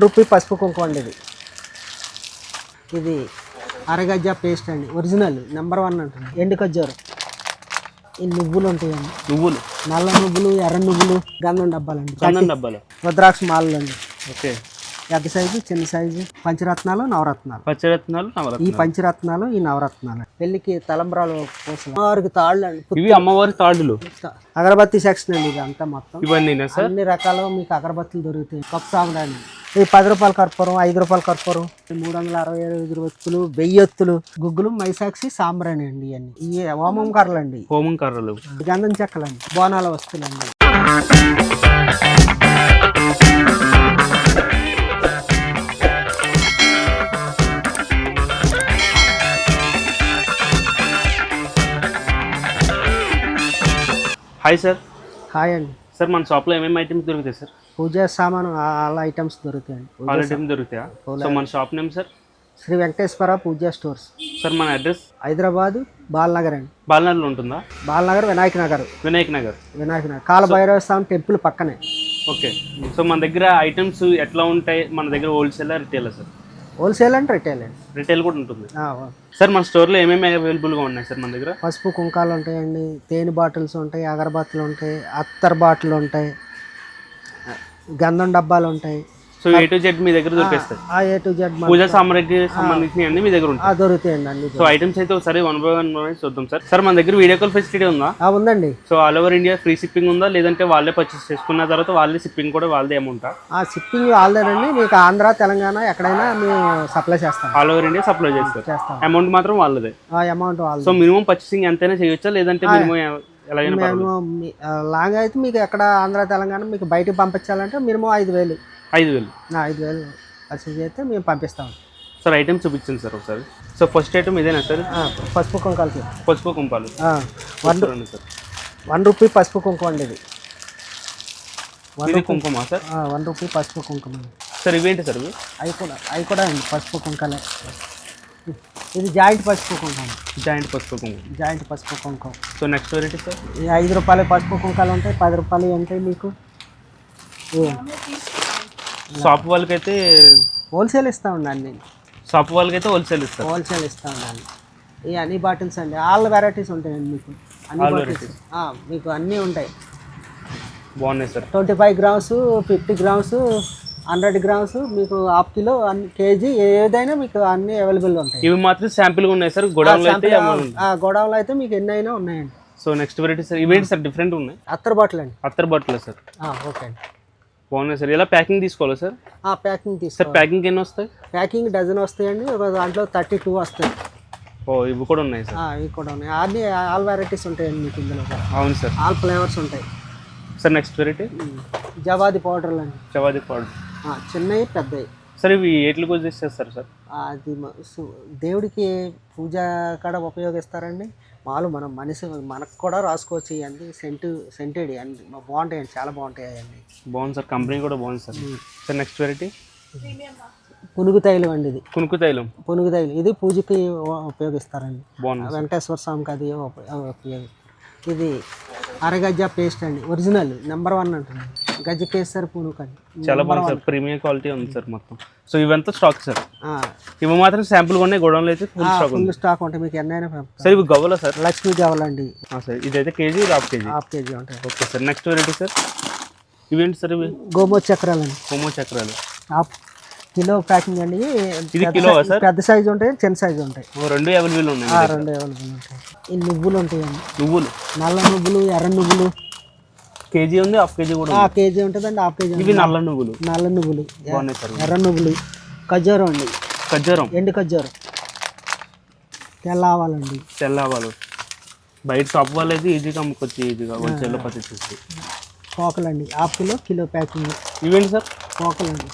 Rupee పసుపు కుంకుమ అండి. ఇది అరగజ్జా పేస్ట్ అండి, ఒరిజినల్ నెంబర్ 1 అంటుంది. ఎండు ఖర్జూరం, ఈ నువ్వులు ఉంటాయండి, నువ్వులు, నల్ల నువ్వులు, ఎర్ర నువ్వులు, గంధం డబ్బాలండి, గంధం డబ్బాలు, రుద్రాక్ష మాలలు అండి. ఓకే. పెద్ద సైజు, చిన్న సైజు, పంచరత్నాలు, నవరత్నాలు. పచ్చరత్నాలు, ఈ నవరత్నాలు. పంచరత్నాలు, ఈ నవరత్నాలు. పెళ్లికి తలంబ్రాలు పూసలు, అమ్మవారికి తాళ్ళు అండి. ఇవి అమ్మవారి తాడులు, అగరబత్తి సెక్షన్ అండి. ఇది అంతా మొత్తం ఇవన్నీ సార్ అన్ని రకాలు మీకు అగరబత్తులు దొరుకుతాయి. కప్పు సాగుదాండి. ఈ 10 రూపాయల కర్పూరం, 5 రూపాయల కర్పూరం, 365 ఒత్తులు, 1000 ఒత్తులు, గుగ్గులు, మైసాక్షి, సాంబ్రాణి అండి. ఇవన్నీ ఈ హోమం కర్రలు అండి, హోమం కర్రలు, గంధం చెక్కలండి, బోనాల వస్తువులండి. Hi sir. హాయ్ అండి. సార్ మన షాప్లో ఏమేమి ఐటమ్స్ దొరుకుతాయి సార్? పూజా సామాను ఆల్ ఐటమ్స్ దొరుకుతాయండి. ఆల్ ఐటమ్స్ దొరుకుతాయా? సో మన shop name sir? Sri Venkateswara Puja stores. Sir మన అడ్రస్? హైదరాబాద్ బాలనగర్ అండి. బాలనగర్లో ఉంటుందా? బాలనగర్, వినాయక నగర్. వినాయక్ నగర్. కాలభైరవ స్వామి టెంపుల్ పక్కనే. ఓకే. సో మన దగ్గర ఐటమ్స్ ఎట్లా ఉంటాయి? మన దగ్గర wholesale, retail sir? Wholesale and retail అండి. రిటైల్ కూడా ఉంటుంది సార్. మన స్టోర్లో ఏమేమి అవైలబుల్గా ఉన్నాయి సార్ మన దగ్గర? పసుపు కుంకాలు ఉంటాయండి, తేనె బాటిల్స్ ఉంటాయి, అగరబత్తులు ఉంటాయి, అత్తర్ బాటిల్ ఉంటాయి, గంధం డబ్బాలు ఉంటాయి. సో A to Z మీ దగ్గర దొరికేస్తాయి. A to Z పూజా సామాగ్రికి సంబంధించిన అన్ని మీ దగ్గర ఉంటాయి. దొరుకుతాయండి అన్ని. సో ఐటమ్స్ అయితే ఒకసారి 1 by 1 చూద్దాం సార్. సార్ మన దగ్గర వీడియో కాల్ ఫెసిలిటీ ఉందా? ఉందండి. So all over India free shipping ఉందా, లేదంటే వాళ్ళే పర్చేస్ చేసుకున్న తర్వాత వాళ్ళే షిప్పింగ్ కూడా వాళ్ళదే అమౌంట్? షిప్పింగ్ వాళ్ళదేనండి. మీకు ఆంధ్ర, తెలంగాణ ఎక్కడైనా మేము సప్లై చేస్తాం. ఆల్ ఓవర్ ఇండియా సప్లై చేస్తాం. అమౌంట్ మాత్రం వాళ్ళదే. అమౌంట్ వాళ్ళదే. సో మినిమం పర్చేసింగ్ ఎంతైనా చేయొచ్చా, లేదంటే మినిమం ఎలాగైనా లాంగ్ అయితే మీకు ఎక్కడ ఆంధ్ర, తెలంగాణ మీకు బయటకు పంపించాలంటే మినిమం 5,000 పర్చేజ్ అయితే మేము పంపిస్తాం సార్. ఐటమ్ చూపించండి సార్ ఒకసారి. సో ఫస్ట్ ఐటమ్ ఇదేనా సార్? పసుపు కుంకాలు. పసుపు కుంకాలు 1 రూపీ పసుపు కుంకుమ అండి. ఇది కుంకుమ సార్? 1 రూపీ పసుపు కుంకుమ సార్. ఇవేంటి సార్? అవి కూడా అండి పసుపు కుంకాలే. ఇది జాయింట్ పసుపు కుంకుమ. జాయింట్ పసుపు కుంకుమ. జాయింట్ పసుపు కుంకుమ. So next variety sir? 5 రూపాయల పసుపు కుంకాలు ఉంటాయి, 10 రూపాయలు ఉంటాయి మీకు. షాప్ వాళ్ళకైతే హోల్సేల్ ఇస్తామండి అన్ని. షాప్ వాళ్ళకైతే హోల్సేల్ ఇస్తామండి. ఈ అన్ని బాటిల్స్ అండి, ఆల్ వెరైటీస్ ఉంటాయండి మీకు. అన్ని బాటిల్స్ మీకు అన్నీ ఉంటాయి. బాగున్నాయి సార్. 25 గ్రామ్స్, 50 గ్రామ్స్, 100 గ్రామ్స్, మీకు హాఫ్ కిలో, కేజీ ఏదైనా మీకు అన్ని అవైలబుల్ ఉంటాయి. ఇవి మాత్రం శాంపిల్గా ఉన్నాయి సార్. గోడౌన్లో అయితే మీకు ఎన్ని అయినా ఉన్నాయండి. So next variety sir? ఇవేంటి సార్ డిఫరెంట్ ఉన్నాయి? అత్తర్ బాటిల్ అండి. అత్తర్ బాటిల్ సార్? ఓకే అండి. బాగున్నాయి సార్. ఇలా ప్యాకింగ్ తీసుకోవాలా సార్? Packing sir. ప్యాకింగ్ ఎన్ని వస్తాయి? ప్యాకింగ్ డజన్ వస్తాయండి. ఒక దాంట్లో 32 వస్తాయి. ఇవి కూడా ఉన్నాయి సార్? ఇవి కూడా ఉన్నాయి. అన్ని ఆల్ వెరైటీస్ ఉంటాయండి మీకు ఇందులో. అవును సార్. ఆల్ ఫ్లేవర్స్ ఉంటాయి సార్. నెక్స్ట్ వెరైటీ జవాది పౌడర్లు అండి. జవాది పౌడర్ చిన్నవి, పెద్దవి సార్. ఇవి ఎట్లా యూజ్ చేస్తారు సార్? అది దేవుడికి పూజ కాడ ఉపయోగిస్తారండి. మామూలు మనం మనకు కూడా రాసుకోవచ్చు. ఇవన్నీ సెంటెడ్ అన్ని బాగుంటాయండి, చాలా బాగుంటాయి అన్నీ. బాగుంది సార్. కంపెనీ కూడా బాగుంది సార్. సార్ నెక్స్ట్ వెరైటీ పునుగు తైలం అండి. ఇది పునుగు తైలం. ఇది పూజకి ఉపయోగిస్తారండి. బాగుంది. వెంకటేశ్వర స్వామికి అది ఉపయోగిస్తారు. ఇది అరగజ్జా పేస్ట్ అండి, ఒరిజినల్ నెంబర్ 1 అంటుంది. గజ్జ కేసరి పునుగు అండి, చాలా బాగుంది సార్. ప్రీమియం క్వాలిటీ ఉంది సార్ మొత్తం. సో ఇవంతా స్టాక్ సార్? ఇవి మాత్రం శాంపుల్ ఉన్నాయి. గోడౌన్లో అయితే ఫుల్ స్టాక్ ఉంటాయి. మీకు ఎన్నైనా సార్. ఇవి గవ్వలా సార్? లక్ష్మీ గవ్వలండి సార్. ఇదైతే కేజీ, హాఫ్ కేజీ ఉంటాయి. Okay sir. Next variety sir? ఇవేంటి సార్? ఇవి గోమో చక్రాలు అండి. గోమో చక్రాలు కిలో ప్యాకింగ్ అండి. ఇది కిలో సార్? పెద్ద సైజు ఉంటాయి, చిన్న సైజు ఉంటాయి. రెండు అవైలబుల్ ఉన్నాయి. ఉంటాయి. ఈ నువ్వులు ఉంటాయండి. నువ్వులు, నల్ల నువ్వులు, ఎర్ర నువ్వులు. కేజీ ఉంది, హాఫ్ కేజీ కూడా. కేజీ ఉంటుందండి, హాఫ్ కేజీ. ఇవి నల్ల నువ్వులు. ఎర్ర నువ్వులు. ఖర్జూరం అండి. ఎండు ఖర్జూరం. తెల్ల ఆవాలు. బయట షాప్ వాళ్ళు అయితే ఈజీగా అమ్ముకోవచ్చు. ఈజీగా హోల్సేల్లో పట్టించేసి. కోకలండి, హాఫ్ కిలో ప్యాకింగ్. ఇవేంటి సార్? కోకలండి.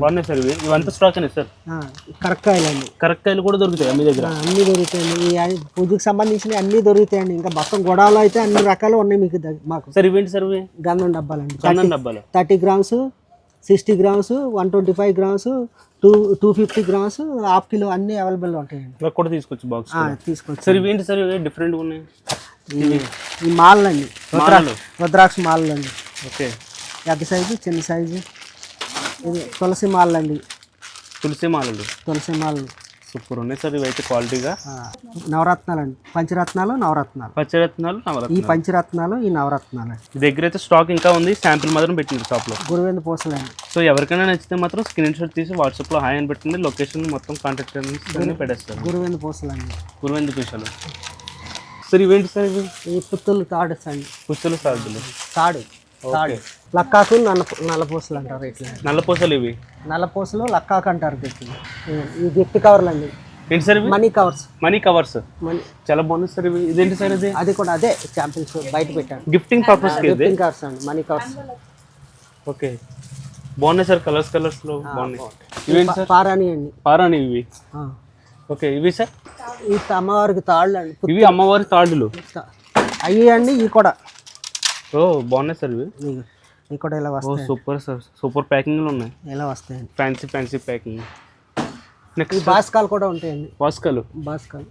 బాగున్నాయి సార్. ఇవంతా స్టాక్ అండి సార్. కరక్కాయలు కూడా దొరుకుతాయి మీ దగ్గర? అన్ని దొరుకుతాయండి. పూజకి సంబంధించిన అన్ని దొరుకుతాయండి. ఇంకా మొత్తం గొడవలు అయితే అన్ని రకాలు ఉన్నాయి మీకు మాకు. సార్ ఇవేంటి సార్? గంధం డబ్బాలండి. 30 grams, 60 grams, 125 grams, 250 grams, half kilo అన్ని అవైలబుల్ ఉంటాయండి. కూడా తీసుకోవచ్చు బాక్స్. తీసుకోవచ్చు సార్. ఇవేంటి సార్ డిఫరెంట్గా ఉన్నాయి? ఈ మాలలు అండి, రుద్రాక్ష మాలలు అండి. ఓకే. పెద్ద సైజు, చిన్న సైజు, ఇది తులసి మాలలు అండి, తులసి మాలలు. తులసి మాలలు సూపర్ ఉన్నాయి సార్ ఇవైతే క్వాలిటీగా. నవరత్నాలు అండి, పంచరత్నాలు నవరత్నాలు. పచ్చరత్నాలు ఈ నవరత్నాలు. పంచరత్నాలు ఈ నవరత్నాలు అండి. ఈ దగ్గర అయితే స్టాక్ ఇంకా ఉంది, శాంపిల్ మాత్రం పెట్టింది షాప్లో. గురువేంద్ర పూసలు అండి. సో ఎవరికైనా నచ్చితే మాత్రం స్క్రీన్ షాట్ తీసి వాట్సాప్లో హాయ్ అని పెట్టండి, లొకేషన్ మొత్తం కాంటాక్ట్ అన్ని పెట్టేస్తారు. గురువేంద్ర పూసలు అండి. గురువేంద్ర పూసలు. సార్ ఇవేంటి సార్ ఇవి? ఈ పుత్తులు తాడు అండి, పుస్తలు సార్దులు. తాడు తాడు. లక్కాకు నల్లపూసలు అంటారు ఇట్లా. నల్ల పూసలు ఇవి. నల్లపూసలు లక్కాకు అంటారు. ఈ గిఫ్ట్ కవర్లు అండి. ఏంటి సార్ ఇవి? Money covers. Money covers money చాలా బాగుంది సార్ ఇవి. ఇదేంటి సార్ ఇది? అది కూడా అదే శాంపిల్స్ బయట పెట్టాను. గిఫ్టింగ్ పర్పస్ కి ఇది. గిఫ్టింగ్ కవర్స్ అండి, మనీ కవర్స్. ఓకే బాగున్నాయి సార్, కలర్స్ లో బాగున్నాయి. ఇవేంటి సార్? పారాని అండి. పారాని ఇవి. ఓకే ఇవి సార్? ఈ అమ్మవారికి తాళ్ళు అండి. ఇవి అమ్మవారి తాడులు అవి అండి. ఇవి కూడా ఓ బాగున్నాయి సార్ ఇవి. ఇవి కూడా ఇలా వస్తాయి. సూపర్ సార్, సూపర్ ప్యాకింగ్లో ఉన్నాయి. ఇలా వస్తాయండి, ఫ్యాన్సీ ప్యాకింగ్. ఈ నెక్స్ట్ బాస్కాలు కూడా ఉంటాయండి. బాస్కాలు. బాస్కాలు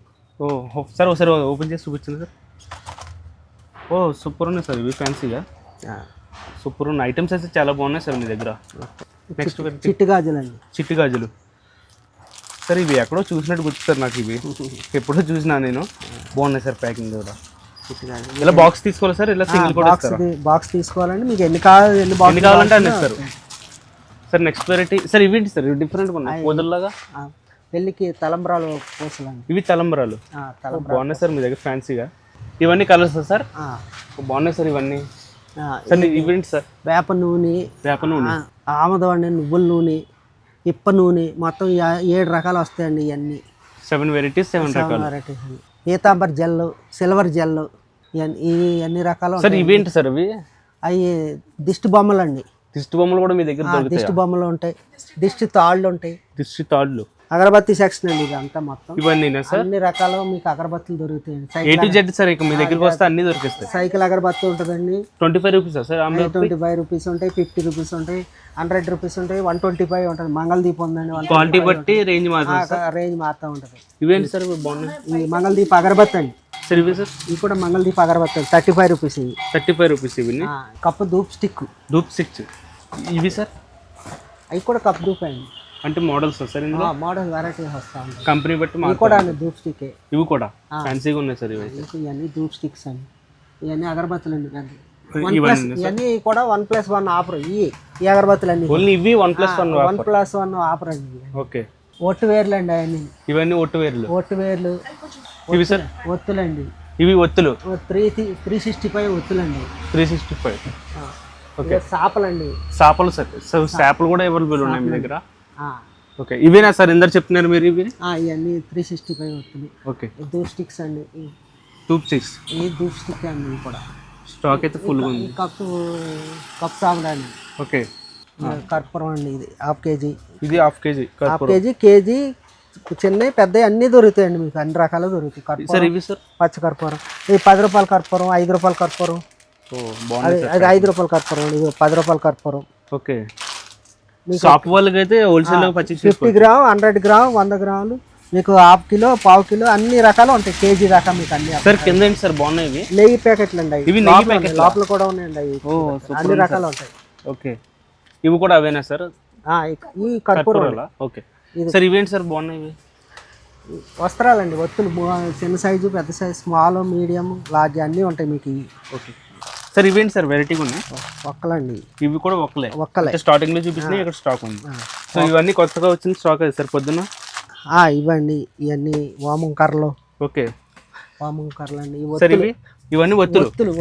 సార్ ఒకసారి ఓపెన్ చేసి చూపించండి సార్. ఓ సూపర్ ఉన్నాయి సార్ ఇవి, ఫ్యాన్సీగా సూపర్ ఉన్న ఐటమ్స్ అయితే చాలా బాగున్నాయి సార్ మీ దగ్గర. నెక్స్ట్ చిట్టి గాజులు అండి. చిట్టి గాజులు సార్ ఇవి ఎక్కడో చూసినట్టు గుర్తు సార్ నాకు ఇవి, ఎప్పుడో చూసినా నేను. బాగున్నాయి సార్ ప్యాకింగ్ కూడా. ఇలా బాక్స్ తీసుకోవాలి సార్, ఇలా సింగిల్ కూడా బాక్స్ తీసుకోవాలండి. మీకు ఎన్ని కావాలంటే అన్ని ఇస్తారు సార్. నెక్స్ట్ వెరైటీ సార్ ఇవేంటి సార్? ఇవి డిఫరెంట్గా ఉన్నాయి, పూదల్లాగా. పెళ్ళికి తలంబ్రాలు పూసలు అండి. ఇవి తలంబ్రాలు. బాగున్నాయి సార్ మీ దగ్గర ఫ్యాన్సీగా. ఇవన్నీ కలర్స్ సార్? బాగున్నాయి సార్ ఇవన్నీ. సార్ ఇవేంటి సార్? వేప నూనె, ఆముదం అండి, నువ్వుల నూనె, ఇప్ప నూనె, మొత్తం 7 రకాలు వస్తాయండి. ఇవన్నీ 7 వెరైటీస్, 7 రకాలు. వెరైటీస్ అండి. పీతాంబర్ జెల్, సిల్వర్ జెల్, ఇవన్నీ రకాలు. సార్ ఇవేంటి సార్? అవి అవి దిష్టి బొమ్మలు అండి. దిష్టి బొమ్మలు కూడా మీ దగ్గర దొరుకుతాయి? దిష్టి బొమ్మలు ఉంటాయి, దిష్టి తాళ్ళు ఉంటాయి. దిష్టి తాళ్ళు, అగరబత్తి సెక్షన్ అండి ఇదంతా మొత్తం. ఇవన్నీ సార్? అన్ని రకాలు మీకు అగరబత్తులు దొరుకుతాయండి. A to Z సార్, ఇక మీ దగ్గరికి వస్తే అన్ని దొరికిస్తాయి. సైకిల్ అగరబత్తి ఉంటుందండి. 25 రూపీస్ సార్? 25 రూపీస్ ఉంటాయి, 50 రూపీస్ ఉంటాయి, 100 రూపీస్ ఉంటాయి, 125 ఉంటుంది. మంగళదీప్ ఉందండి. క్వాలిటీ బట్టి రేంజ్ రేంజ్ మారుతూ ఉంటుంది. ఇవేంటి సార్ బాగున్నాయి? ఈ మంగళదీప్ అగరబత్తి అండి. సార్ ఇవి సార్? ఇవి కూడా మంగళదీప్ అగరబత్తి అండి, 35 రూపీస్. ఇవి 35 రూపీస్. ఇవి cup dhoop stick. Dhoop stick. ఇవి సార్? అవి కూడా కప్ ధూప్ అండి. అంటే మోడల్స్ సార్ ఇందులో? మోడల్ వెరైటీస్ వస్తా ఉంటాయి, కంపెనీ బట్టి. ఇవి కూడా అండి ధూప్ స్టిక్. ఇవి కూడా ఫ్యాన్సీగా ఉన్నాయి సార్ ఇవి. ఇవన్నీ ధూప్ స్టిక్స్ అండి, ఇవన్నీ అగరబత్తులు అండి. ఇవన్నీ కూడా 1+1 ఆఫర్. ఈ అగరబత్తులు అన్ని ఇవి 1+1 ఆఫర్ అండి. ఓకే. ఒట్టు వేర్లు అండి అవన్నీ. ఇవన్నీ ఒట్టు వేర్లు. ఒట్టు వేర్లు. ఇవి సార్? ఒత్తులు అండి. ఇవి ఒత్తులు. 365 ఒత్తులు అండి. 365. ఓకే. చేపలండి. చేపలు సార్? చేపలు కూడా అవైలబుల్ ఉన్నాయి మీ దగ్గర? ఓకే. ఇవేనా సార్ ఇందరు చెప్తున్నారు మీరు? ఇవి ఇవన్నీ 365 వస్తుంది. ఓకే. ధూప్ స్టిక్స్ అండి. ధూప్ స్టిక్స్. ఈ ధూప్ స్టిక్ అండి. ఇవి కూడా స్టాక్ అయితే ఫుల్గా ఉంది. కప్ సాగుడు అండి. ఓకే. కర్పూరం అండి. ఇది ½ కేజీ. ఇది ½ కేజీ. కేజీ చిన్నవి పెద్దవి అన్నీ దొరుకుతాయండి మీకు, అన్ని రకాలు దొరుకుతాయి. సార్ ఇవి సార్? పచ్చ కర్పూరం. ఇది 10 రూపాయల కర్పూరం, 5 రూపాయల కర్పూరం. అది 5 రూపాయల కర్పూరం. ఇది 10 రూపాయల కర్పూరం. ఓకే. షాప్ వాళ్ళకి అయితే హోల్సేల్ 50 గ్రామ్, 100 గ్రామ్, 100 గ్రాములు మీకు ½ కిలో, పావు కిలో అన్ని రకాలు ఉంటాయి. కేజీ దాకా మీకు అన్ని. సార్ కింద ఏంటి సార్ బాగున్నాయి? ఇవి నెయ్యి ప్యాకెట్లు అండి. ఇవి నెయ్యి ప్యాకెట్ లోపల కూడా ఉన్నాయండి. అన్ని రకాలు ఉంటాయి. ఓకే. ఇవి కూడా అవేనా సార్? ఈ కర్పూరం. ఓకే. సార్ ఇవేంటి సార్ బాగున్నాయి? ఇవి వస్త్రాలండి. ఒత్తులు చిన్న సైజు, పెద్ద సైజు, స్మాల్, మీడియం, లార్జ్ అన్నీ ఉంటాయి మీకు. ఓకే. సార్ ఇవేంటి సార్ వెరైటీగా ఉన్నాయి? ఒక్కలండి. ఇవి కూడా ఒక్కలే? స్టార్టింగ్ లో చూపించినాయి, ఇక్కడ స్టాక్ ఉంది. సో ఇవన్నీ కొత్తగా వచ్చిన స్టాక్ అది సార్ పొద్దున్న? ఇవ్వండి. ఇవన్నీ వామం కర్రలు. ఓకే. వామం కర్రలు అండి. ఇవన్నీ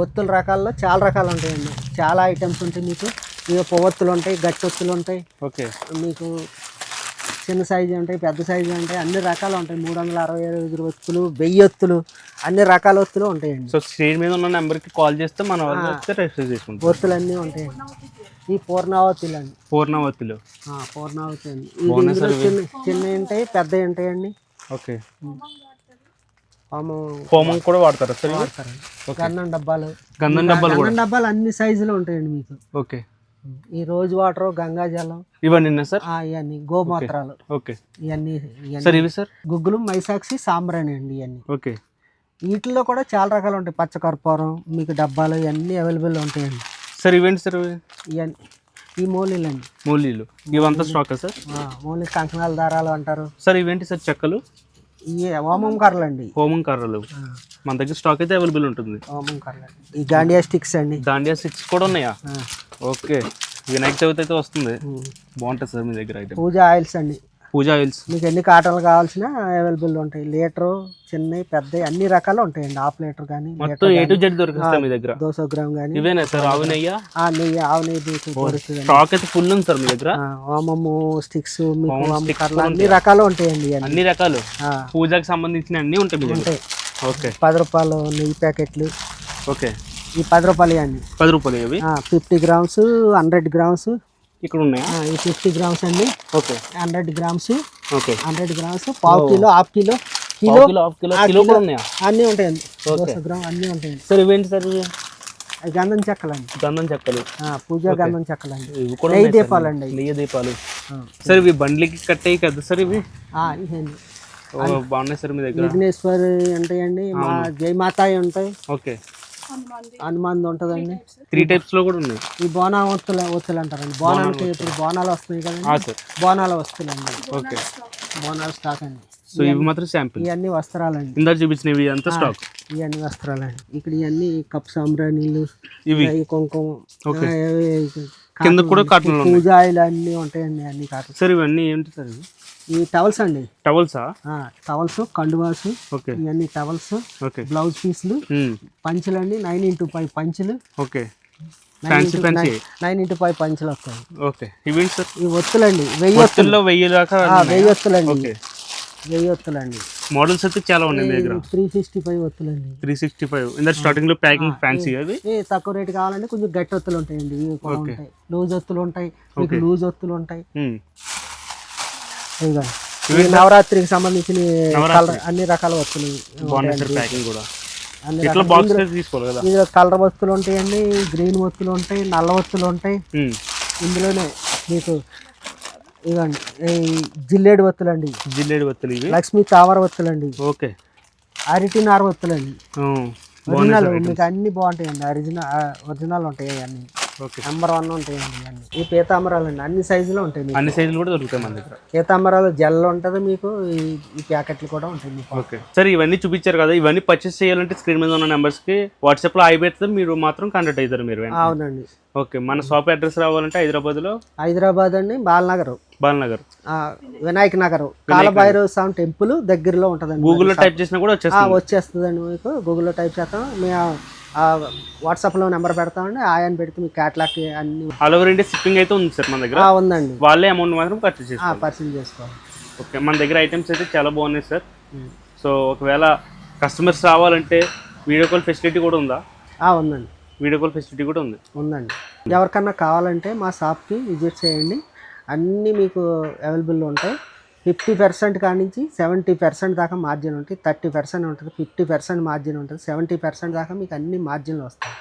ఒత్తుల రకాల్లో చాలా రకాలు ఉంటాయండి. చాలా ఐటమ్స్ ఉంటాయి మీకు. ఇక పొవ్వొత్తులు ఉంటాయి, గట్టి ఒత్తులు ఉంటాయి. ఓకే. మీకు చిన్న సైజు ఉంటాయి, పెద్ద సైజు ఉంటాయి, అన్ని రకాలు ఉంటాయి. 365 ఒత్తులు, 1000 ఒత్తులు, అన్ని రకాల ఒత్తులు ఉంటాయండి. సో స్క్రీన్ మీద ఉన్న నెంబర్కి కాల్ చేస్తే మనం రిజిస్టర్ చేసుకుంటాం. ఒత్తులు అన్నీ ఉంటాయండి. ఈ పూర్ణావతులు అండి. పూర్ణావతులు అండి. చిన్న ఉంటాయి, పెద్ద ఉంటాయండి. ఓకే. హోమం కూడా వాడతారా సార్? గంధం డబ్బాలు. గంధం డబ్బాలు అన్ని సైజులు ఉంటాయండి మీకు. ఓకే. ఈ రోజు వాటర్, గంగాజలం ఇవన్నీ సార్? ఇవన్నీ గోమాత్రాలు. ఓకే. ఇవన్నీ సార్ ఇవి సార్? గుగ్గులు, మైసాక్షి, సాంబ్రాణి అండి. ఇవన్నీ. ఓకే. వీటిలో కూడా చాలా రకాలు ఉంటాయి. పచ్చకర్పూరం మీకు డబ్బాలు ఇవన్నీ అవైలబుల్ ఉంటాయండి. సార్ ఇవేంటి సార్? ఈ మూలీలండి. మూలీలు ఇవంతా స్టాక్ సార్? మూలి కంకణాల దారాలు అంటారు సార్. ఇవేంటి సార్ చెక్కలు? ఈ హోమం కర్రలు అండి. హోమం కర్రలు మన దగ్గర స్టాక్ అయితే అవైలబుల్ ఉంటుంది. హోమం కర్రలు. ఈ గాండియా స్టిక్స్ అండి. దాండియా స్టిక్స్ కూడా ఉన్నాయా? ఓకే. వినాయక చవితి అయితే వస్తుంది, బాగుంటుంది సార్ మీ దగ్గర అయితే. పూజ ఆయిల్స్ అండి. పూజ ఆయిల్స్ మీకు ఎన్ని కాటన్లు కావాల్సిన అవైలబుల్ ఉంటాయి. లీటరు, చిన్నవి, పెద్దవి అన్ని రకాలు ఉంటాయండి. హాఫ్ లీటర్ కానీ మొత్తం ఏ టు జెడ్ దొరుకుతాయి మీ దగ్గర. 200 గ్రామ్ కానీ. ఇవేనా సార్? ఆవు నెయ్యి? నెయ్యి, ఆవు నెయ్యి దొరుకుతుంది. స్టాక్ అయితే ఫుల్ ఉంది సార్ మీ దగ్గర. హోమము స్టిక్స్, మీకు అన్ని రకాలు ఉంటాయండి. అన్ని రకాలు పూజకి సంబంధించిన అన్ని ఉంటాయి మీ దగ్గర. ఓకే. 10 రూపాయలు నెయ్యి ప్యాకెట్లు. ఓకే. ఈ 10 రూపాయలు అండి. 10 రూపాయలు ఇవి. 50 గ్రామ్స్, 100 గ్రామ్స్ ఇక్కడ ఉన్నాయా? ఈ 50 గ్రామ్స్ అండి. ఓకే. 100 గ్రామ్స్. ఓకే. 100 గ్రామ్స్, పావు కిలో, హాఫ్ కిలో, కిలో కూడా ఉన్నాయా? అన్నీ ఉంటాయండి. 200 గ్రామ్ అన్నీ ఉంటాయండి. సార్ ఇవేంటి సార్? గంధం చెక్కలండి. గంధం చెక్కలు. పూజ గంధం చెక్కలండి. నెయ్యి దీపాలండి. నెయ్యి దీపాలు. సార్ ఇవి బండ్లకి కట్టాయి కదా సార్ ఇవి? ఇవండి. బాగున్నాయి సార్ మీ దగ్గర. విఘ్నేశ్వరి ఉంటాయండి, మా జయమాతాయి ఉంటాయి. ఓకే. హనుమాన్ ఉంటుందండి. 3 టైప్స్ లో కూడా ఉన్నాయి. ఈ బోనా ఒత్తులు అంటారండి. బోనాలకి ఇప్పుడు బోనాలు వస్తున్నాయి కదండి, బోనాల వస్తువులండి. ఓకే. బోనాల స్టాక్ అండి. సో ఇవి మాత్రం శాంపిల్. ఇవన్నీ వస్త్రాలండి. ఇందాక చూపించినవి అంతా స్టాక్. ఇవన్నీ వస్త్రాలండి. ఇక్కడ ఇవన్నీ కప్ సాంబ్రాణీలు, ఇవి కుంకుమ, కింద కూడా కాటన్ పూజ ఆయిల్ అన్నీ ఉంటాయండి. అన్ని కాటన్. సార్ ఇవన్నీ ఏంటి సార్? ఈ టవల్స్ అండి. టవల్సా? టవల్స్, కండువాస్, ఓకే. ఇవన్నీ టవల్స్. ఓకే. బ్లౌజ్ పీస్లు, పంచులు అండి. 9x5 పంచులు. ఓకే. 9x5 పంచులు వస్తాయి. ఓకే. ఇవి సార్? ఈ ఒత్తులండి. 1000 ఒత్తులు. 1000 దాకా 1000 ఒత్తులండి. 1000 ఒత్తులండి. మోడల్స్ అయితే చాలా ఉన్నాయి మీ దగ్గర. 365 ఒత్తులండి. 365. ఇందా స్టార్టింగ్ లో ప్యాకింగ్ ఫ్యాన్సీ అవి. తక్కువ రేట్ కావాలంటే కొంచెం గట్టి ఒత్తులు ఉంటాయండి. ఇవి కూడా ఉంటాయి. లూజ్ ఒత్తులు ఉంటాయి, మీకు లూజ్ ఒత్తులు ఉంటాయి. ఇవి నవరాత్రికి సంబంధించిన అన్ని రకాల వస్తువులు. ఇందులో కలర్ వస్తువులు ఉంటాయండి, గ్రీన్ వస్తువులు ఉంటాయి, నల్ల వస్తువులు ఉంటాయి. ఇందులోనే మీకు ఇవ్వండి జిల్లేడు వత్తులు అండి. జిల్లేడు వత్తులు ఇవి. లక్ష్మీ తామర వత్తులు అండి. ఓకే. అరటి నార వత్తులు అండి. ఒరిజినల్ మీకు అన్ని బాగుంటాయండి. ఒరిజినల్ ఉంటాయి అన్ని. నెంబర్ 1 ఉంటాయండి అన్ని. ఈ పీతాంబరాలు అండి అన్ని సైజులో ఉంటాయి. అన్ని సైజులు కూడా దొరుకుతాయి మన దగ్గర. పీతాంబరాలు జెల్ ఉంటుంది మీకు. ఈ ప్యాకెట్లు కూడా ఉంటాయి మీకు. ఓకే. సరే ఇవన్నీ చూపించారు కదా, ఇవన్నీ పర్చేస్ చేయాలంటే స్క్రీన్ మీద ఉన్న నెంబర్స్ కి వాట్సాప్ లో పెడితే మీరు మాత్రం కాంటాక్ట్ అవుతారు మీరు. అవునండి. ఓకే. మన షాప్ అడ్రస్ రావాలంటే హైదరాబాద్ అండి, బాలనగర్, వినాయక్ నగర్, కాలభైరవ స్వామి టెంపుల్ దగ్గరలో ఉంటుందండి. గూగుల్లో టైప్ చేసినా కూడా వచ్చేస్తుందండి మీకు. గూగుల్లో టైప్ చేస్తాం. మేము వాట్సాప్లో నెంబర్ పెడతామండి. ఆయన పెడితే మీకు క్యాట్లాగ్ అన్ని ఆల్ ఓవర్ ఇండియా షిప్పింగ్ అయితే ఉంది సార్ మన దగ్గర. ఉందండి. వాళ్ళే అమౌంట్ మాత్రం పర్చేస్ చేసుకోవాలి. ఓకే. మన దగ్గర ఐటమ్స్ అయితే చాలా బాగున్నాయి సార్. సో ఒకవేళ కస్టమర్స్ రావాలంటే వీడియో కాల్ ఫెసిలిటీ కూడా ఉందా? ఉందండి. వీడియో కాల్ ఫెసిలిటీ కూడా ఉందండి. ఎవరికన్నా కావాలంటే మా షాప్కి విజిట్ చేయండి. అన్నీ మీకు అవైలబుల్లో ఉంటాయి. 50% కాడి నుంచి 70% దాకా మార్జిన్ ఉంటుంది. 30% ఉంటుంది, 50% మార్జిన్ ఉంటుంది, 70% దాకా మీకు అన్ని మార్జిన్లు వస్తాయి.